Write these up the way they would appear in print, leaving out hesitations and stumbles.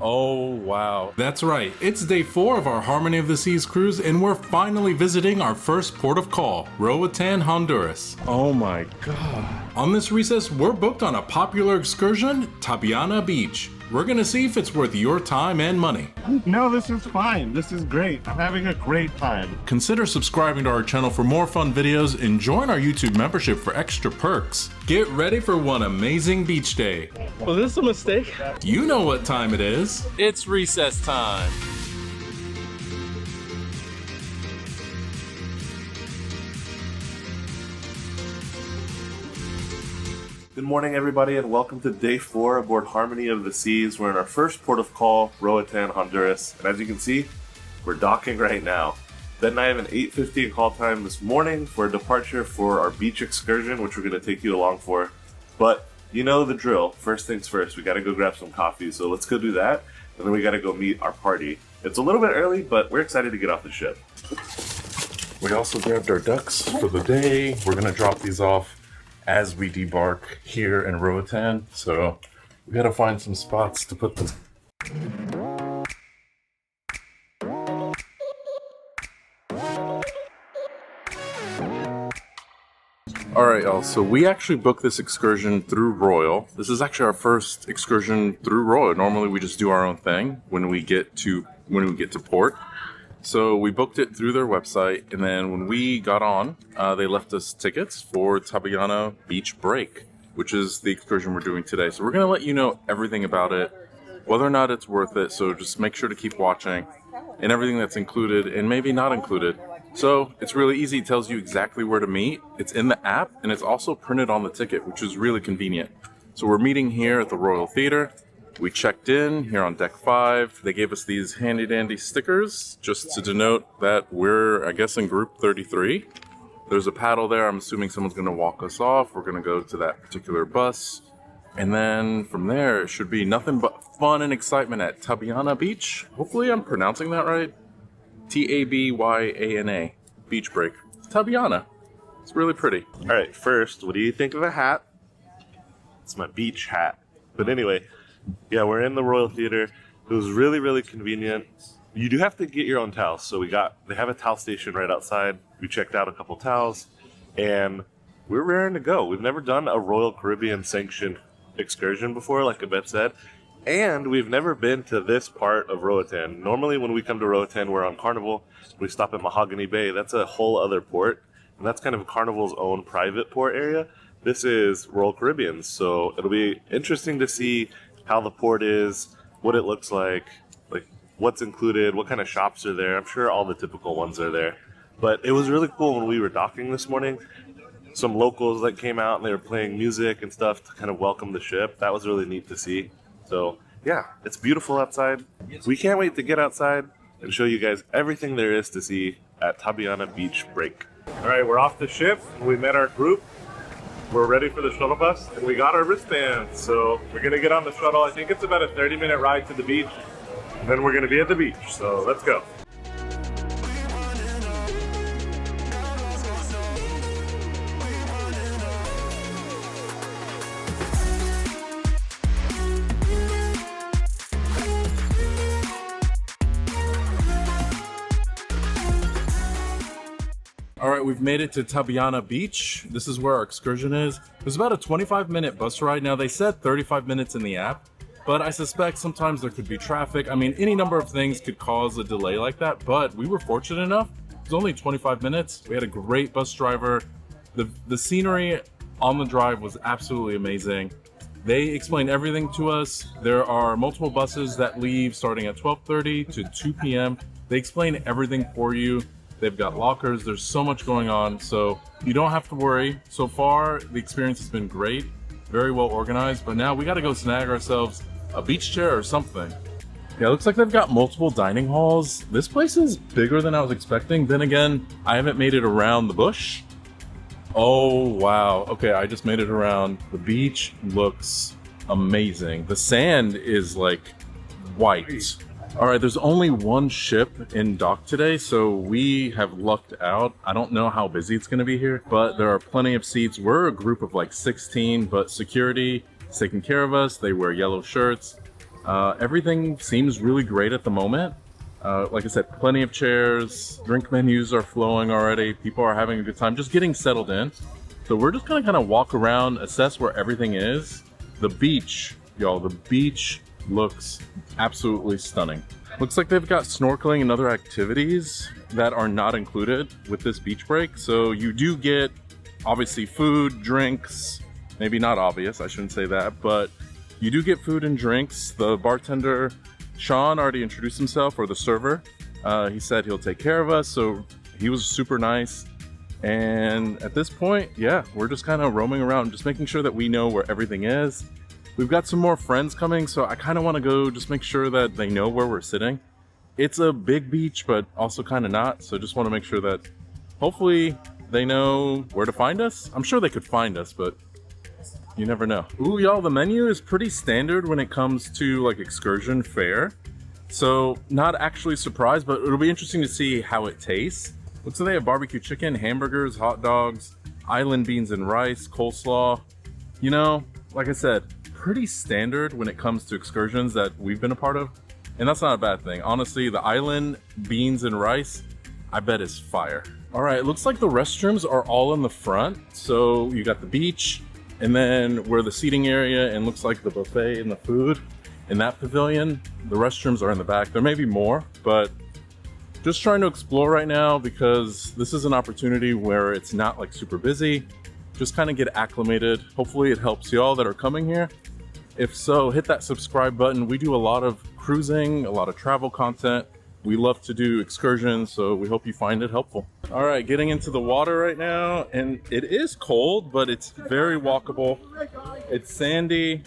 Oh wow. That's right, it's day 4 of our Harmony of the Seas cruise and we're finally visiting our first port of call, Roatan, Honduras. Oh my god. On this recess, we're booked on a popular excursion, Tabyana Beach. We're gonna see if it's worth your time and money. No, this is fine. This is great. I'm having a great time. Consider subscribing to our channel for more fun videos and join our YouTube membership for extra perks. Get ready for one amazing beach day. Was this a mistake? You know what time it is. It's recess time. Good morning, everybody, and welcome to day 4 aboard Harmony of the Seas. We're in our first port of call, Roatan, Honduras. And as you can see, we're docking right now. Ben and I have an 8:15 call time this morning for a departure for our beach excursion, which we're going to take you along for. But you know the drill. First things first, we got to go grab some coffee. So let's go do that, and then we got to go meet our party. It's a little bit early, but we're excited to get off the ship. We also grabbed our ducks for the day. We're going to drop these off as we debark here in Roatan, so we gotta find some spots to put them. Alright y'all, so we actually booked this excursion through Royal. This is actually our first excursion through Royal. Normally we just do our own thing when we get to port. So we booked it through their website, and then when we got on, they left us tickets for Tabyana Beach Break, which is the excursion we're doing today. So we're going to let you know everything about it, whether or not it's worth it, so just make sure to keep watching, and everything that's included and maybe not included. So it's really easy, it tells you exactly where to meet, it's in the app, and it's also printed on the ticket, which is really convenient. So we're meeting here at the Royal Theater. We checked in here on deck 5. They gave us these handy dandy stickers just to denote that we're, I guess, in group 33. There's a paddle there. I'm assuming someone's going to walk us off. We're going to go to that particular bus. And then from there, it should be nothing but fun and excitement at Tabyana Beach. Hopefully I'm pronouncing that right. Tabyana. Beach break. Tabyana. It's really pretty. All right, first, what do you think of the hat? It's my beach hat. But anyway, yeah, we're in the Royal Theater. It was really, really convenient. You do have to get your own towels. So they have a towel station right outside. We checked out a couple towels, and we're raring to go. We've never done a Royal Caribbean sanctioned excursion before, like Abed said, and we've never been to this part of Roatan. Normally, when we come to Roatan, we're on Carnival. We stop at Mahogany Bay. That's a whole other port, and that's kind of Carnival's own private port area. This is Royal Caribbean, so it'll be interesting to see how the port is, what it looks like what's included, what kind of shops are there. I'm sure all the typical ones are there. But it was really cool when we were docking this morning. Some locals that came out and they were playing music and stuff to kind of welcome the ship. That was really neat to see. So yeah, it's beautiful outside. We can't wait to get outside and show you guys everything there is to see at Tabyana Beach Break. All right, we're off the ship. We met our group. We're ready for the shuttle bus, and we got our wristbands. So we're gonna get on the shuttle. I think it's about a 30-minute ride to the beach, and then we're gonna be at the beach. So let's go. All right, we've made it to Tabyana Beach. This is where our excursion is. It's about a 25-minute bus ride. Now, they said 35 minutes in the app, but I suspect sometimes there could be traffic. I mean, any number of things could cause a delay like that, but we were fortunate enough. It was only 25 minutes. We had a great bus driver. The scenery on the drive was absolutely amazing. They explained everything to us. There are multiple buses that leave starting at 12:30 to 2 p.m. They explain everything for you. They've got lockers. There's so much going on, so you don't have to worry. So far, the experience has been great, very well organized, but now we got to go snag ourselves a beach chair or something. Yeah, it looks like they've got multiple dining halls. This place is bigger than I was expecting. Then again, I haven't made it around the bush. Oh, wow. Okay, I just made it around. The beach looks amazing. The sand is like white. All right, there's only one ship in dock today, so we have lucked out. I don't know how busy it's going to be here, but there are plenty of seats. We're a group of like 16, but security is taking care of us. They wear yellow shirts. Everything seems really great at the moment. Like I said, plenty of chairs, drink menus are flowing already, people are having a good time, just getting settled in. So we're just gonna kind of walk around, assess where everything is. The beach, y'all, the beach looks absolutely stunning. Looks like they've got snorkeling and other activities that are not included with this beach break. So you do get, obviously, food, drinks, maybe not obvious, I shouldn't say that, but you do get food and drinks. The bartender, Sean, already introduced himself, or the server. He said he'll take care of us, so he was super nice. And at this point, yeah, we're just kind of roaming around, just making sure that we know where everything is. We've got some more friends coming, so I kind of want to go just make sure that they know where we're sitting. It's a big beach, but also kind of not, so just want to make sure that hopefully they know where to find us. I'm sure they could find us, but you never know. Ooh, y'all, the menu is pretty standard when it comes to like excursion fare. So not actually surprised, but it'll be interesting to see how it tastes. Looks like they have barbecue chicken, hamburgers, hot dogs, island beans and rice, coleslaw. You know, like I said, pretty standard when it comes to excursions that we've been a part of. And that's not a bad thing. Honestly, the island beans and rice, I bet is fire. All right, it looks like the restrooms are all in the front. So you got the beach, and then where the seating area and looks like the buffet and the food in that pavilion, the restrooms are in the back. There may be more, but just trying to explore right now because this is an opportunity where it's not like super busy. Just kind of get acclimated. Hopefully it helps y'all that are coming here. If so, hit that subscribe button. We do a lot of cruising, a lot of travel content. We love to do excursions, so we hope you find it helpful. All right, getting into the water right now, and it is cold, but it's very walkable. It's sandy,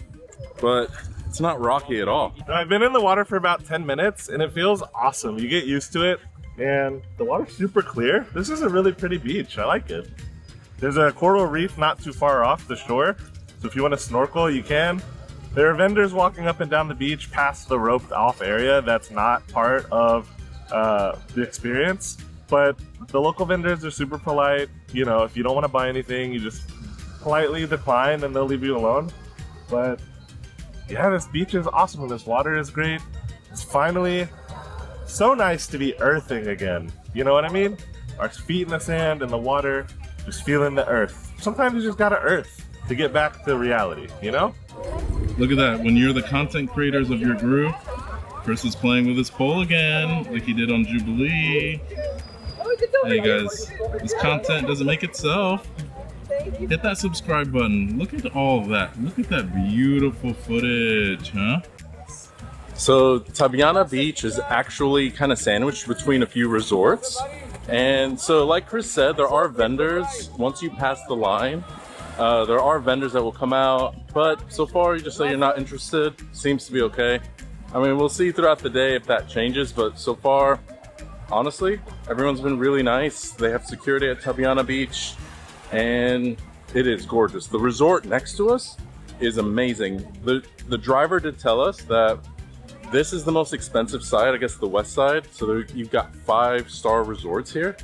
but it's not rocky at all. I've been in the water for about 10 minutes and it feels awesome. You get used to it and the water's super clear. This is a really pretty beach. I like it. There's a coral reef not too far off the shore, so if you want to snorkel, you can. There are vendors walking up and down the beach past the roped off area that's not part of the experience, but the local vendors are super polite. You know, if you don't want to buy anything, you just politely decline and they'll leave you alone. But yeah, this beach is awesome and this water is great. It's finally so nice to be earthing again. You know what I mean? Our feet in the sand and the water, just feeling the earth. Sometimes you just gotta earth to get back to reality, you know? Look at that, when you're the content creators of your group, Chris is playing with his pole again, like he did on Jubilee. Hey guys, this content doesn't make itself. Hit that subscribe button. Look at all of that. Look at that beautiful footage, huh? So Tabyana Beach is actually kind of sandwiched between a few resorts. And so like Chris said, there are vendors. Once you pass the line, there are vendors that will come out. But so far, you just say you're not interested. Seems to be okay. I mean, we'll see throughout the day if that changes. But so far, honestly, everyone's been really nice. They have security at Tabyana Beach. And it is gorgeous. The resort next to us is amazing. The driver did tell us that this is the most expensive side, I guess the west side. So you've got 5-star resorts here.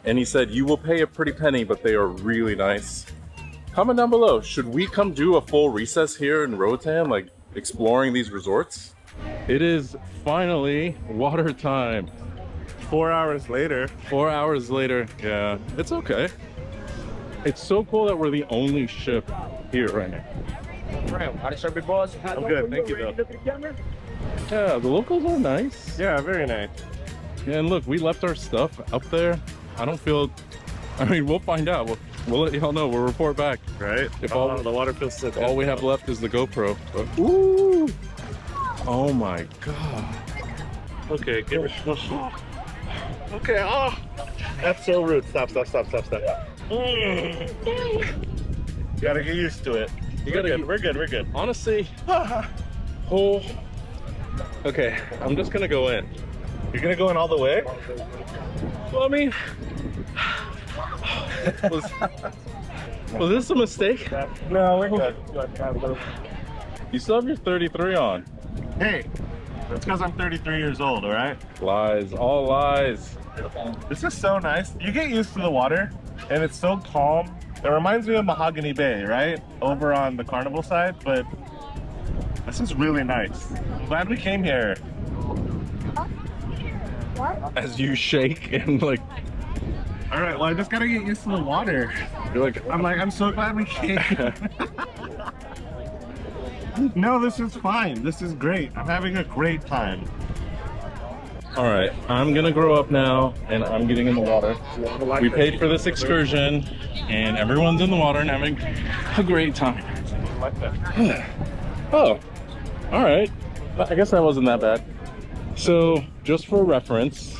And he said you will pay a pretty penny, but they are really nice. Comment down below, should we come do a full recess here in Roatan, like exploring these resorts? It is finally water time. 4 hours later. 4 hours later, yeah, it's okay. It's so cool that we're the only ship here right now. I'm good, thank you though. Yeah, the locals are nice. Yeah, very nice. Yeah, and look, we left our stuff up there. I don't feel, I mean, we'll find out. We'll let y'all know, we'll report back. Right? If all the water feels so good. All we have left is the GoPro. But, ooh! Oh my God. Okay, give it. Okay, oh! That's so rude. Stop. Gotta get used to it. We're good. Honestly, okay, I'm just gonna go in. You're gonna go in all the way? Well, I mean, was this a mistake? No, we're good. You still have your 33 on. Hey, that's because I'm 33 years old, all right? Lies, all lies. This is so nice. You get used to the water, and it's so calm. It reminds me of Mahogany Bay, right? Over on the Carnival side, but This is really nice. I'm glad we came here. As you shake and like, All right, well, I just gotta get used to the water. you're like, I'm so glad we came. No, this is fine. This is great. I'm having a great time. all right, I'm gonna grow up now and I'm getting in the water. We paid for this excursion and everyone's in the water and having a great time. Oh, all right. I guess that wasn't that bad. So just for reference,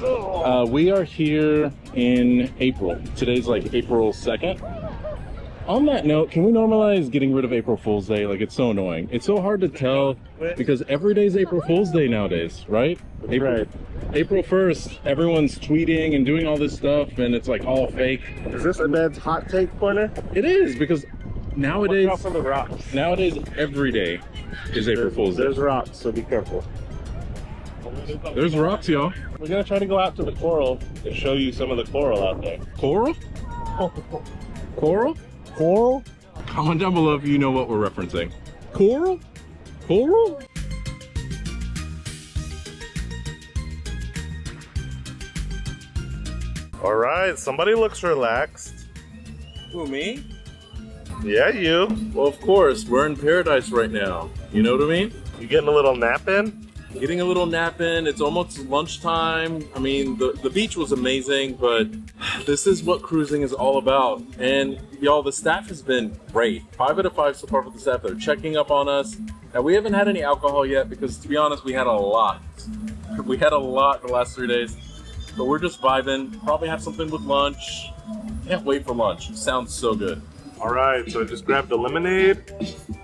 we are here in April. Today's like April 2nd. On that note, can we normalize getting rid of April Fool's Day? Like, it's so annoying. It's so hard to tell because every day's April Fool's Day nowadays, right? April 1st, everyone's tweeting and doing all this stuff and it's like all fake. Is this Ahmed's hot take corner? It is, because nowadays, Watch out for the rocks. nowadays every day is April Fool's Day. There's rocks, so be careful. There's rocks, y'all. We're gonna try to go out to the coral and show you some of the coral out there. Coral? Coral? Coral? Comment down below if you know what we're referencing. Coral? Coral? All right, somebody looks relaxed. Who, me? Yeah, you. Well, of course, we're in paradise right now. You know what I mean? You getting a little nap in? Getting a little nap in. It's almost lunchtime. I mean, the beach was amazing, but this is what cruising is all about. And y'all, the staff has been great. 5 out of 5 so far for the staff. They're checking up on us. Now, we haven't had any alcohol yet because, to be honest, we had a lot. We had a lot the last 3 days. But we're just vibing. Probably have something with lunch. Can't wait for lunch. It sounds so good. All right, so I just grabbed the lemonade.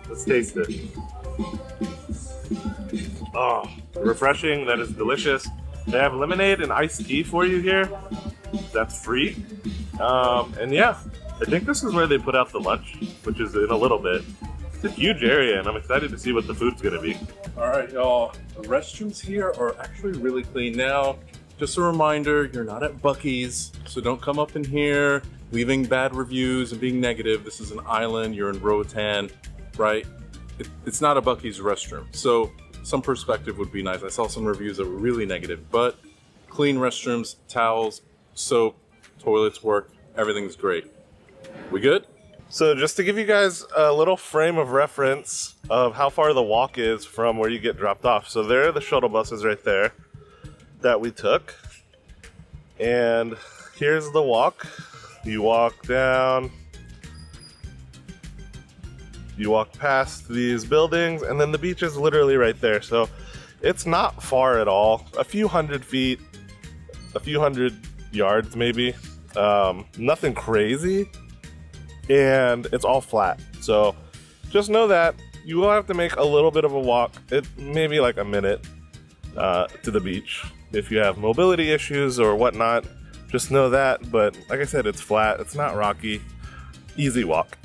Let's taste it. Oh, refreshing. That is delicious. They have lemonade and iced tea for you here. That's free. And yeah, I think this is where they put out the lunch, which is in a little bit. It's a huge area, and I'm excited to see what the food's gonna be. All right, y'all. The restrooms here are actually really clean now. Just a reminder, you're not at Buc-ee's, so don't come up in here leaving bad reviews and being negative. This is an island. You're in Roatan, right? It's not a Buc-ee's restroom. So some perspective would be nice. I saw some reviews that were really negative, but clean restrooms, towels, soap, toilets work, everything's great. We good? So just to give you guys a little frame of reference of how far the walk is from where you get dropped off. So there are the shuttle buses right there that we took. And here's the walk. You walk down, you walk past these buildings, and then the beach is literally right there. So it's not far at all. A few hundred feet, a few hundred yards maybe. Nothing crazy. And it's all flat. So just know that you will have to make a little bit of a walk. It maybe like a minute to the beach. If you have mobility issues or whatnot, just know that. But like I said, it's flat. It's not rocky. Easy walk.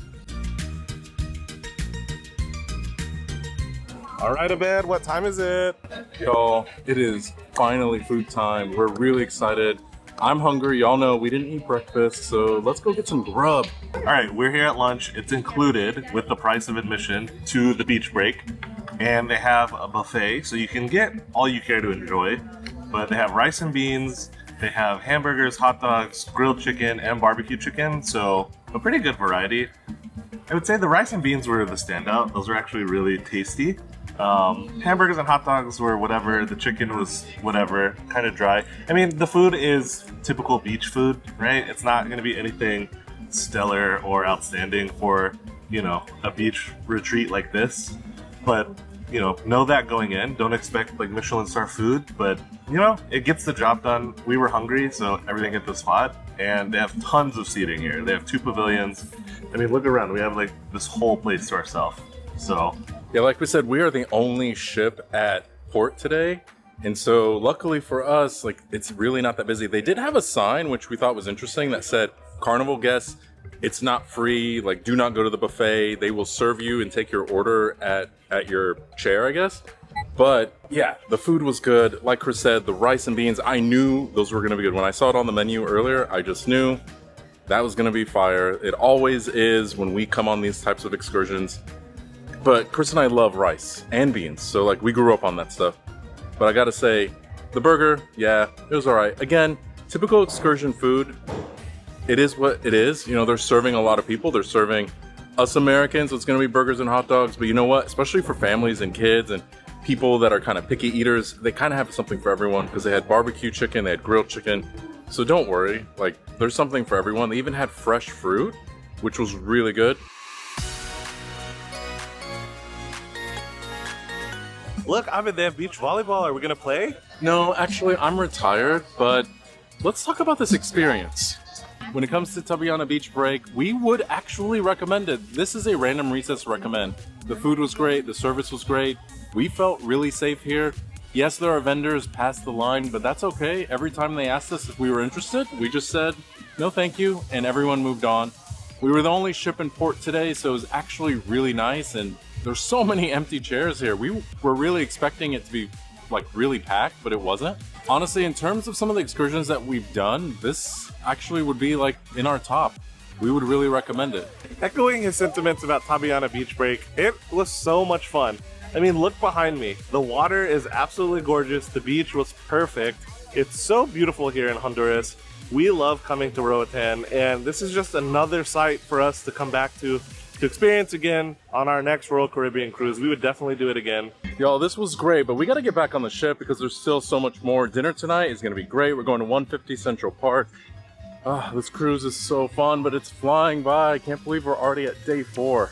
All right, Abed, what time is it? Y'all, it is finally food time. We're really excited. I'm hungry. Y'all know we didn't eat breakfast, so let's go get some grub. All right, we're here at lunch. It's included with the price of admission to the beach break. And they have a buffet, so you can get all you care to enjoy. But they have rice and beans, they have hamburgers, hot dogs, grilled chicken, and barbecue chicken, so a pretty good variety. I would say the rice and beans were the standout. Those were actually really tasty. Hamburgers and hot dogs were whatever, the chicken was whatever, kind of dry. I mean, the food is typical beach food, right? It's not going to be anything stellar or outstanding for, you know, a beach retreat like this. But, you know that going in. Don't expect like Michelin star food, but, you know, it gets the job done. We were hungry, so everything hit the spot. And they have tons of seating here. They have 2 pavilions. I mean, look around. We have like this whole place to ourselves. So Yeah, like we said, we are the only ship at port today. And so luckily for us, like, it's really not that busy. They did have a sign, which we thought was interesting, that said, Carnival guests, it's not free, like, do not go to the buffet. They will serve you and take your order at your chair, I guess. But yeah, the food was good. Like Chris said, the rice and beans, I knew those were gonna be good. When I saw it on the menu earlier, I just knew that was gonna be fire. It always is when we come on these types of excursions. But Chris and I love rice and beans, so like we grew up on that stuff. But I gotta say, the burger, yeah, it was all right. Again, typical excursion food. It is what it is. You know, they're serving a lot of people. They're serving us Americans, so it's gonna be burgers and hot dogs. But you know what? Especially for families and kids and people that are kind of picky eaters, they kind of have something for everyone because they had barbecue chicken, they had grilled chicken. So don't worry, like there's something for everyone. They even had fresh fruit, which was really good. Look, Abed, they have beach volleyball. Are we gonna play? No, actually, I'm retired, but let's talk about this experience. When it comes to Tabyana Beach Break, we would actually recommend it. This is a random recess recommend. The food was great, the service was great. We felt really safe here. Yes, there are vendors past the line, but that's okay. Every time they asked us if we were interested, we just said, no thank you, and everyone moved on. We were the only ship in port today, so it was actually really nice, and there's so many empty chairs here. We were really expecting it to be like really packed, but it wasn't. Honestly, in terms of some of the excursions that we've done, this actually would be like in our top. We would really recommend it. Echoing his sentiments about Tabyana Beach Break, it was so much fun. I mean, look behind me. The water is absolutely gorgeous. The beach was perfect. It's so beautiful here in Honduras. We love coming to Roatan, and this is just another site for us to come back to experience again on our next Royal Caribbean cruise. We would definitely do it again. Y'all, this was great, but we got to get back on the ship because there's still so much more. Dinner tonight is going to be great. We're going to 150 Central Park. This cruise is so fun, but it's flying by. I can't believe we're already at day 4.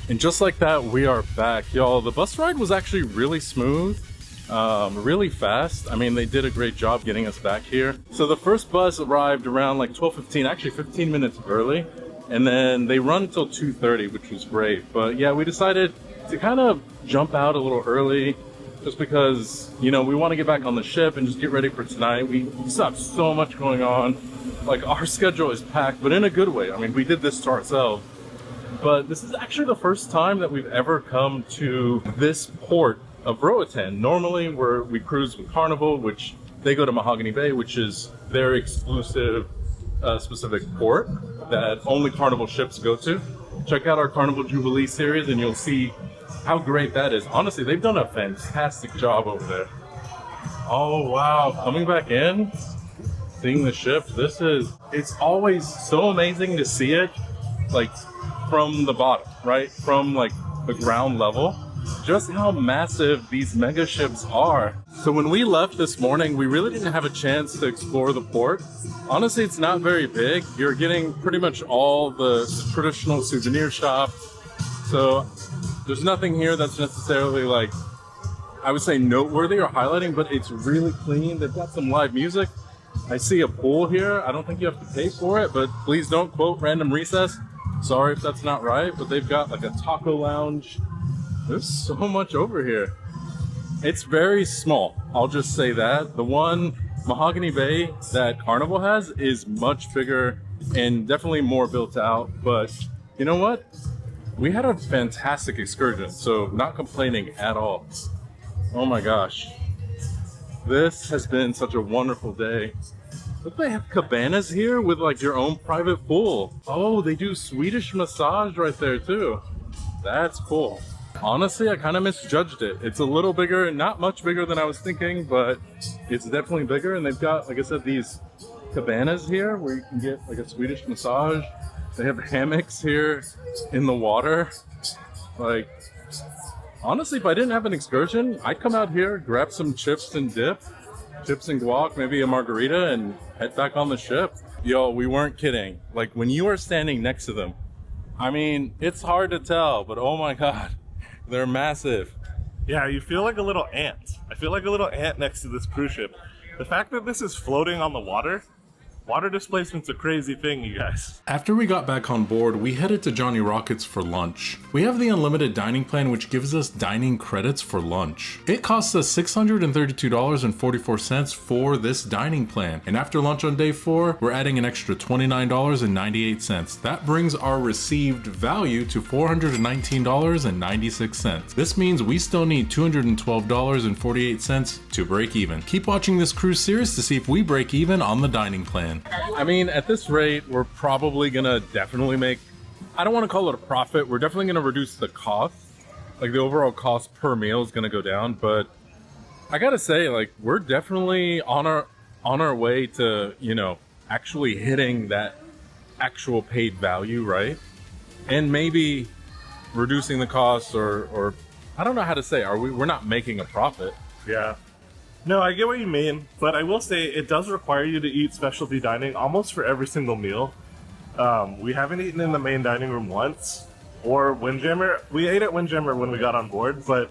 And just like that, we are back. Y'all, the bus ride was actually really smooth, really fast. I mean, they did a great job getting us back here. So the first bus arrived around like 12:15, actually 15 minutes early. And then they run until 2:30, which was great. But yeah, we decided to kind of jump out a little early just because, you know, we want to get back on the ship and just get ready for tonight. We still have so much going on. Like, our schedule is packed, but in a good way. I mean, we did this to ourselves. But this is actually the first time that we've ever come to this port of Roatan. Normally we cruise with Carnival, which they go to Mahogany Bay, which is their exclusive specific port that only Carnival ships go to. Check out our Carnival Jubilee series and you'll see how great that is. Honestly, they've done a fantastic job over there. Oh wow, coming back in, seeing the ship, it's always so amazing to see it like from the bottom, right? From like the ground level, just how massive these mega ships are. So when we left this morning, we really didn't have a chance to explore the port. Honestly, it's not very big. You're getting pretty much all the traditional souvenir shops. So there's nothing here that's necessarily like, I would say noteworthy or highlighting, but it's really clean. They've got some live music. I see a pool here. I don't think you have to pay for it, but please don't quote random recess. Sorry if that's not right, but they've got like a taco lounge. There's so much over here. It's very small, I'll just say that. The one Mahogany Bay that Carnival has is much bigger and definitely more built out. But you know what? We had a fantastic excursion, so not complaining at all. Oh my gosh. This has been such a wonderful day. Look, they have cabanas here with like your own private pool. Oh, they do Swedish massage right there too. That's cool. Honestly, I kind of misjudged it. It's a little bigger, not much bigger than I was thinking, but it's definitely bigger. And they've got, like I said, these cabanas here where you can get like a Swedish massage. They have hammocks here in the water. Like, honestly, if I didn't have an excursion, I'd come out here, grab some chips and dip. Chips and guac, maybe a margarita, and head back on the ship. Yo, we weren't kidding. Like, when you are standing next to them, I mean, it's hard to tell, but oh my god, they're massive. Yeah, you feel like a little ant. I feel like a little ant next to this cruise ship. The fact that this is floating on the water Water displacement's a crazy thing, you guys. After we got back on board, we headed to Johnny Rockets for lunch. We have the unlimited dining plan, which gives us dining credits for lunch. It costs us $632.44 for this dining plan, and after lunch on day 4, we're adding an extra $29.98. That brings our received value to $419.96. This means we still need $212.48 to break even. Keep watching this cruise series to see if we break even on the dining plan. I mean, at this rate, we're probably gonna definitely make, I don't want to call it a profit, we're definitely gonna reduce the cost. Like the overall cost per meal is gonna go down, but I gotta say, like, we're definitely on our way to, you know, actually hitting that actual paid value, right? And maybe reducing the costs, or I don't know how to say, we're not making a profit. Yeah. No, I get what you mean, but I will say it does require you to eat specialty dining almost for every single meal. We haven't eaten in the main dining room once, or Windjammer. We ate at Windjammer when we got on board, but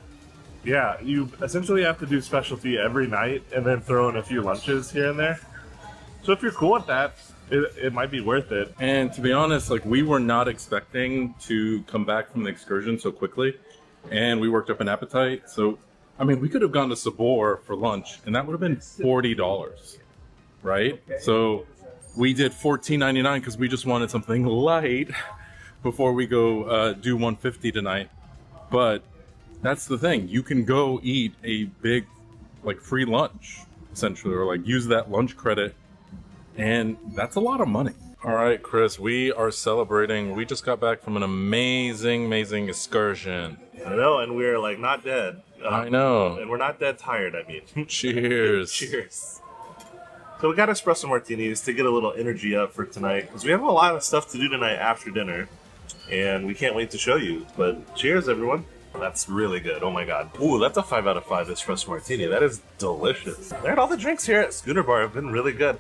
yeah, you essentially have to do specialty every night and then throw in a few lunches here and there. So if you're cool with that, it might be worth it. And to be honest, like, we were not expecting to come back from the excursion so quickly, and we worked up an appetite, so I mean, we could have gone to Sabor for lunch, and that would have been $40, right? So we did $14.99 because we just wanted something light before we go do 150 tonight. But that's the thing. You can go eat a big, like, free lunch, essentially, or like use that lunch credit, and that's a lot of money. All right, Chris, we are celebrating. We just got back from an amazing excursion. I know, and we're like not dead. I know. And we're not dead tired, I mean. Cheers. Cheers. So we got espresso martinis to get a little energy up for tonight, because we have a lot of stuff to do tonight after dinner, and we can't wait to show you. But cheers, everyone. That's really good. Oh my god. Ooh, that's a 5 out of 5 espresso martini. That is delicious. And all the drinks here at Schooner Bar have been really good.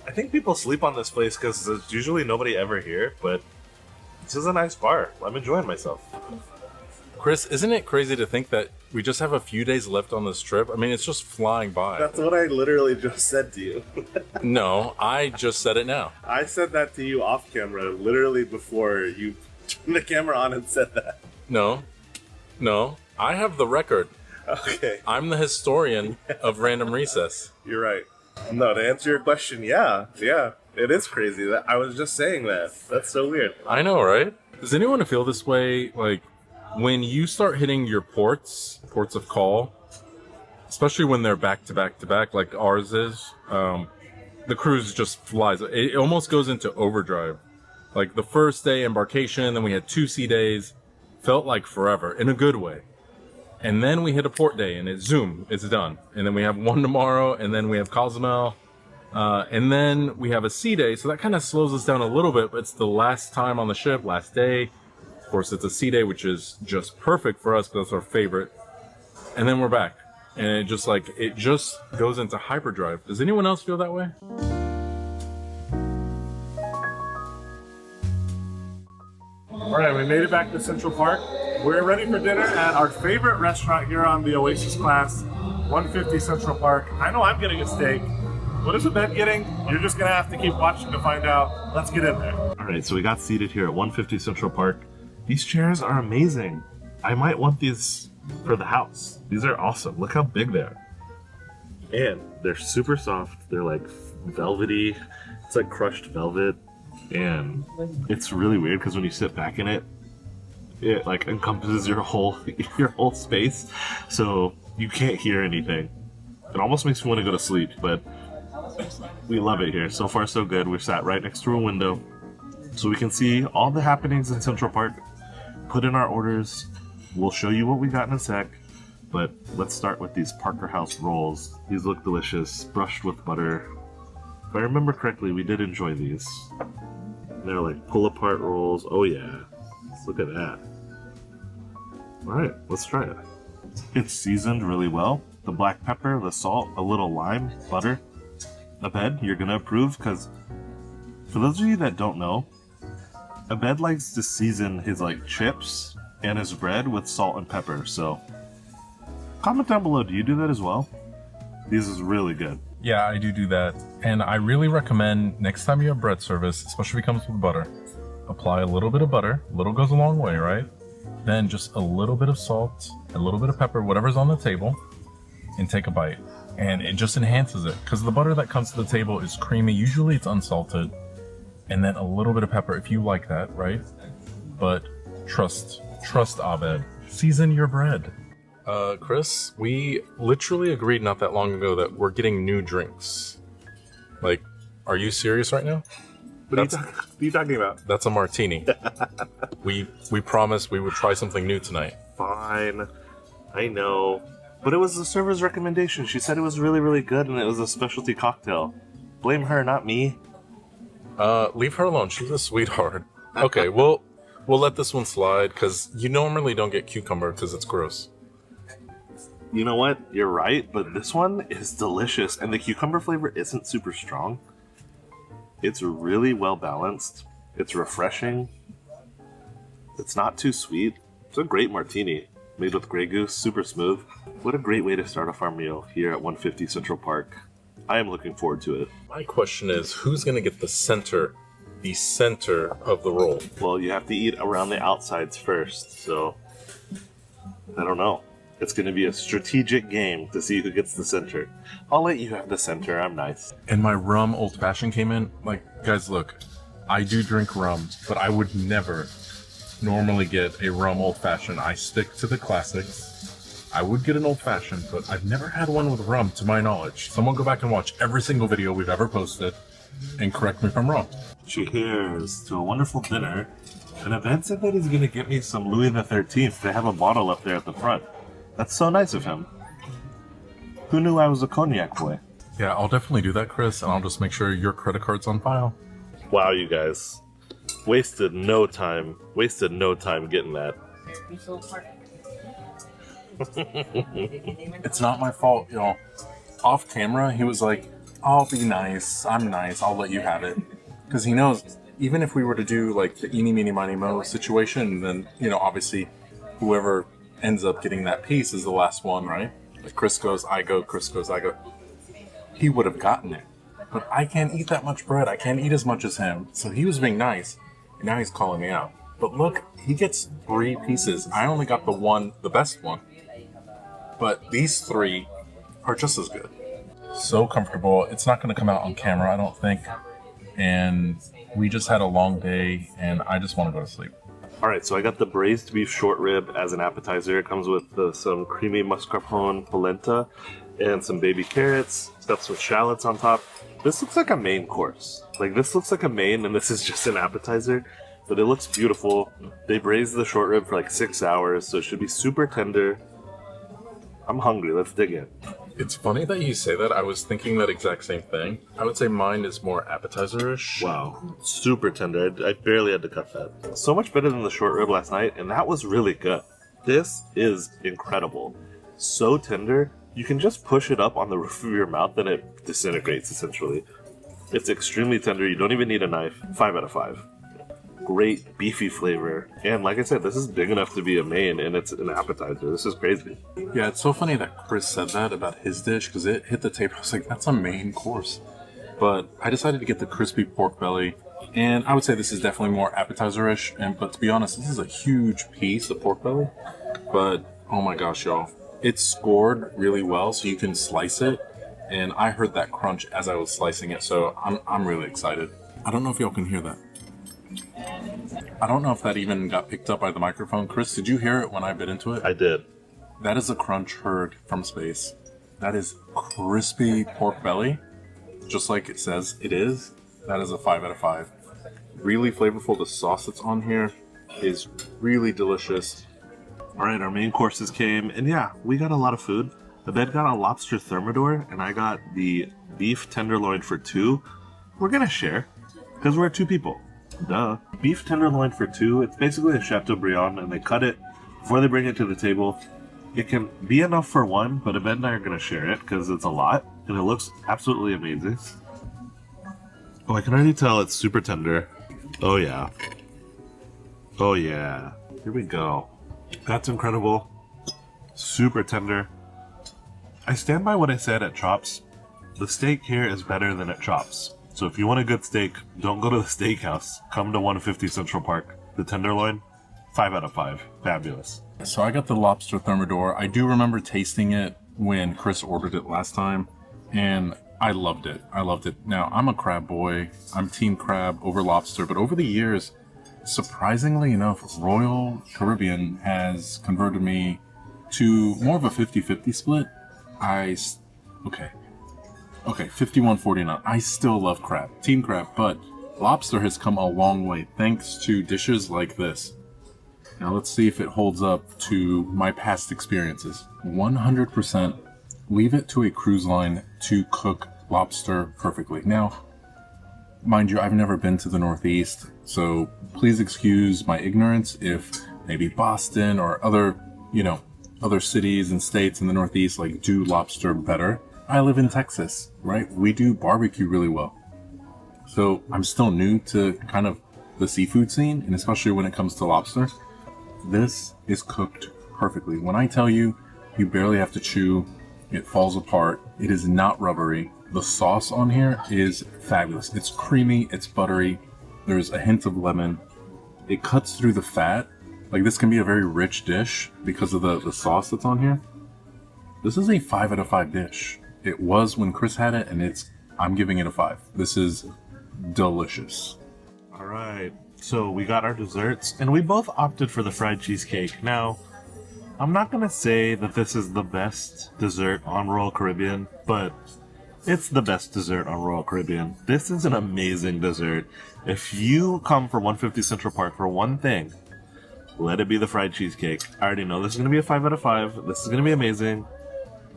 I think people sleep on this place because there's usually nobody ever here, but this is a nice bar. I'm enjoying myself. Chris, isn't it crazy to think that we just have a few days left on this trip? I mean, it's just flying by. That's what I literally just said to you. No, I just said it now. I said that to you off camera, literally before you turned the camera on and said that. No, I have the record. Okay. I'm the historian of Random Recess. You're right. No, to answer your question, yeah, it is crazy. That I was just saying that. That's so weird. I know, right? Does anyone feel this way, like, when you start hitting your ports of call, especially when they're back to back to back, like ours is, the cruise just flies. It almost goes into overdrive. Like the first day embarkation, then we had 2 sea days, felt like forever in a good way. And then we hit a port day and it's done. And then we have one tomorrow, and then we have Cozumel, and then we have a sea day. So that kind of slows us down a little bit, but it's the last time on the ship, last day. Of course, it's a sea day, which is just perfect for us because it's our favorite. And then we're back. And it just goes into hyperdrive. Does anyone else feel that way? All right, we made it back to Central Park. We're ready for dinner at our favorite restaurant here on the Oasis class, 150 Central Park. I know I'm getting a steak. What is Abed getting? You're just gonna have to keep watching to find out. Let's get in there. All right, so we got seated here at 150 Central Park. These chairs are amazing. I might want these for the house. These are awesome. Look how big they are. And they're super soft. They're like velvety. It's like crushed velvet. And it's really weird because when you sit back in it, it like encompasses your whole space, so you can't hear anything. It almost makes me want to go to sleep, but we love it here. So far so good. We're sat right next to a window, so we can see all the happenings in Central Park, put in our orders. We'll show you what we got in a sec, but let's start with these Parker House rolls. These look delicious, brushed with butter. If I remember correctly, we did enjoy these. They're like pull-apart rolls. Oh yeah, let's look at that. Alright, let's try it. It's seasoned really well. The black pepper, the salt, a little lime, butter. Abed, you're gonna approve, because for those of you that don't know, Abed likes to season his like chips and his bread with salt and pepper, so comment down below, do you do that as well? This is really good. Yeah, I do that. And I really recommend next time you have bread service, especially if it comes with butter, apply a little bit of butter. A little goes a long way, right? Then just a little bit of salt, a little bit of pepper, whatever's on the table, and take a bite. And it just enhances it because the butter that comes to the table is creamy. Usually it's unsalted. And then a little bit of pepper if you like that, right? But trust Abed. Season your bread. Chris, we literally agreed not that long ago that we're getting new drinks. Like, are you serious right now? What are you talking about? That's a martini. we promised we would try something new tonight. Fine. I know. But it was the server's recommendation. She said it was really, really good and it was a specialty cocktail. Blame her, not me. Leave her alone. She's a sweetheart. Okay, we'll let this one slide because you normally don't get cucumber because it's gross. You know what? You're right, but this one is delicious and the cucumber flavor isn't super strong. It's really well balanced. It's refreshing. It's not too sweet. It's a great martini made with Grey Goose, super smooth. What a great way to start off our meal here at 150 Central Park. I am looking forward to it. My question is, who's going to get the center of the roll? Well, you have to eat around the outsides first, so I don't know. It's going to be a strategic game to see who gets the center. I'll let you have the center. I'm nice. And my rum old fashioned came in. Like, guys, look, I do drink rum, but I would never normally get a rum old fashioned. I stick to the classics. I would get an old fashioned, but I've never had one with rum to my knowledge. Someone go back and watch every single video we've ever posted and correct me if I'm wrong. Cheers to a wonderful dinner. And Abed said that he's going to get me some Louis the 13th. They have a bottle up there at the front. That's so nice of him. Who knew I was a cognac boy? Yeah, I'll definitely do that, Chris, and I'll just make sure your credit card's on file. Wow, you guys. Wasted no time getting that. It's not my fault, you know. Off camera, he was like, I'll be nice, I'm nice, I'll let you have it. Because he knows, even if we were to do like the eeny, meeny, miny, mo situation, then, you know, obviously whoever ends up getting that piece is the last one, right? Like Chris goes, I go, Chris goes, I go. He would have gotten it. But I can't eat that much bread. I can't eat as much as him. So he was being nice, and now he's calling me out. But look, he gets 3 pieces. I only got the best one. But these 3 are just as good. So comfortable. It's not going to come out on camera, I don't think. And we just had a long day, and I just want to go to sleep. Alright, so I got the braised beef short rib as an appetizer. It comes with some creamy mascarpone polenta and some baby carrots. It's got some shallots on top. This looks like a main course. Like, this looks like a main, and this is just an appetizer. But it looks beautiful. They braised the short rib for like 6 hours, so it should be super tender. I'm hungry. Let's dig in. It's funny that you say that. I was thinking that exact same thing. I would say mine is more appetizer-ish. Wow. Super tender. I barely had to cut that. So much better than the short rib last night, and that was really good. This is incredible. So tender, you can just push it up on the roof of your mouth and it disintegrates, essentially. It's extremely tender. You don't even need a knife. 5 out of 5. Great beefy flavor. And like I said, this is big enough to be a main, and it's an appetizer. This is crazy. Yeah, it's so funny that Chris said that about his dish, because it hit the table. I was like, that's a main course. But I decided to get the crispy pork belly, and I would say this is definitely more appetizer-ish. But to be honest, this is a huge piece of pork belly. But, oh my gosh, y'all. It's scored really well, so you can slice it. And I heard that crunch as I was slicing it, so I'm really excited. I don't know if y'all can hear that. I don't know if that even got picked up by the microphone. Chris, did you hear it when I bit into it? I did. That is a crunch heard from space. That is crispy pork belly, just like it says it is. That is a 5 out of 5. Really flavorful. The sauce that's on here is really delicious. All right, our main courses came, and yeah, we got a lot of food. Abed got a lobster thermidor, and I got the beef tenderloin for 2. We're gonna share, because we're 2 people. Duh. Beef tenderloin for 2. It's basically a Chateaubriand, and they cut it before they bring it to the table. It can be enough for 1, but Abed and I are going to share it because it's a lot, and it looks absolutely amazing. Oh, I can already tell it's super tender. Oh, yeah. Oh, yeah. Here we go. That's incredible. Super tender. I stand by what I said at Chops. The steak here is better than at Chops. So if you want a good steak, don't go to the steakhouse. Come to 150 Central Park. The tenderloin, 5 out of 5. Fabulous. So I got the lobster thermidor. I do remember tasting it when Chris ordered it last time, and I loved it. I loved it. Now, I'm a crab boy. I'm team crab over lobster, but over the years, surprisingly enough, Royal Caribbean has converted me to more of a 50-50 split. Okay, 51-49. I still love crab, team crab, but lobster has come a long way thanks to dishes like this. Now let's see if it holds up to my past experiences. 100% leave it to a cruise line to cook lobster perfectly. Now, mind you, I've never been to the Northeast, so please excuse my ignorance if maybe Boston or other cities and states in the Northeast like do lobster better. I live in Texas, right? We do barbecue really well. So I'm still new to kind of the seafood scene, and especially when it comes to lobster. This is cooked perfectly. When I tell you, you barely have to chew, it falls apart, it is not rubbery. The sauce on here is fabulous. It's creamy, it's buttery, there's a hint of lemon. It cuts through the fat. Like, this can be a very rich dish because of the sauce that's on here. This is a 5 out of 5 dish. It was when Chris had it, and I'm giving it a 5. This is delicious. All right. So we got our desserts, and we both opted for the fried cheesecake. Now, I'm not going to say that this is the best dessert on Royal Caribbean, but it's the best dessert on Royal Caribbean. This is an amazing dessert. If you come for 150 Central Park for one thing, let it be the fried cheesecake. I already know this is going to be a 5 out of 5. This is going to be amazing.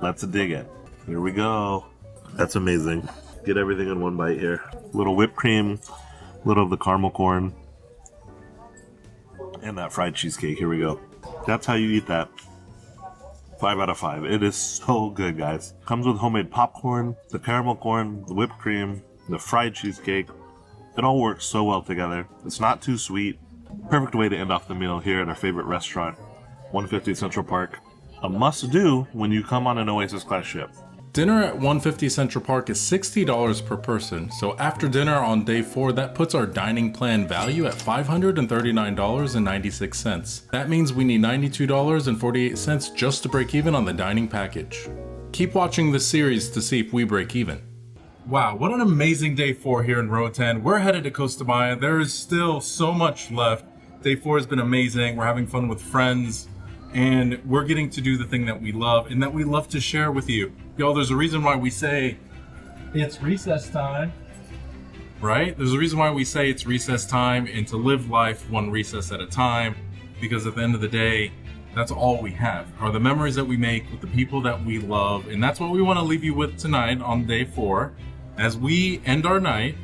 Let's dig in. Here we go. That's amazing. Get everything in one bite here. Little whipped cream, little of the caramel corn, and that fried cheesecake. Here we go. That's how you eat that. 5 out of 5. It is so good, guys. Comes with homemade popcorn, the caramel corn, the whipped cream, the fried cheesecake. It all works so well together. It's not too sweet. Perfect way to end off the meal here at our favorite restaurant, 150 Central Park. A must-do when you come on an Oasis class ship. Dinner at 150 Central Park is $60 per person, so after dinner on day 4, that puts our dining plan value at $539.96. That means we need $92.48 just to break even on the dining package. Keep watching this series to see if we break even. Wow, what an amazing day 4 here in Roatan. We're headed to Costa Maya. There is still so much left. Day 4 has been amazing. We're having fun with friends, and we're getting to do the thing that we love and that we love to share with you. Y'all, there's a reason why we say it's recess time, right? There's a reason why we say it's recess time and to live life one recess at a time, because at the end of the day, that's all we have are the memories that we make with the people that we love. And that's what we want to leave you with tonight on day 4. As we end our night,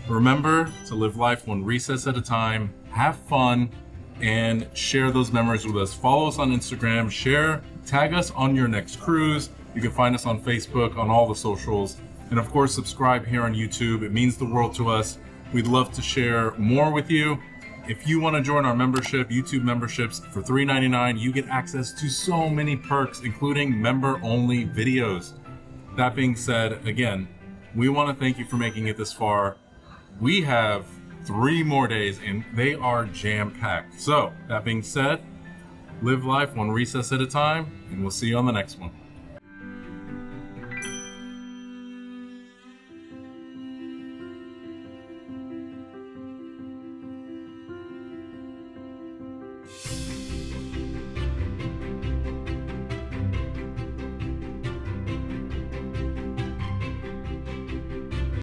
remember to live life one recess at a time, have fun, and share those memories with us. Follow us on Instagram, tag us on your next cruise. You can find us on Facebook, on all the socials, and of course subscribe here on YouTube. It means the world to us. We'd love to share more with you. If you want to join our membership, YouTube memberships, for $3.99, you get access to so many perks, including member-only videos. That being said, again, we want to thank you for making it this far. We have 3 more days and they are jam-packed. So, that being said, live life one recess at a time, and we'll see you on the next one.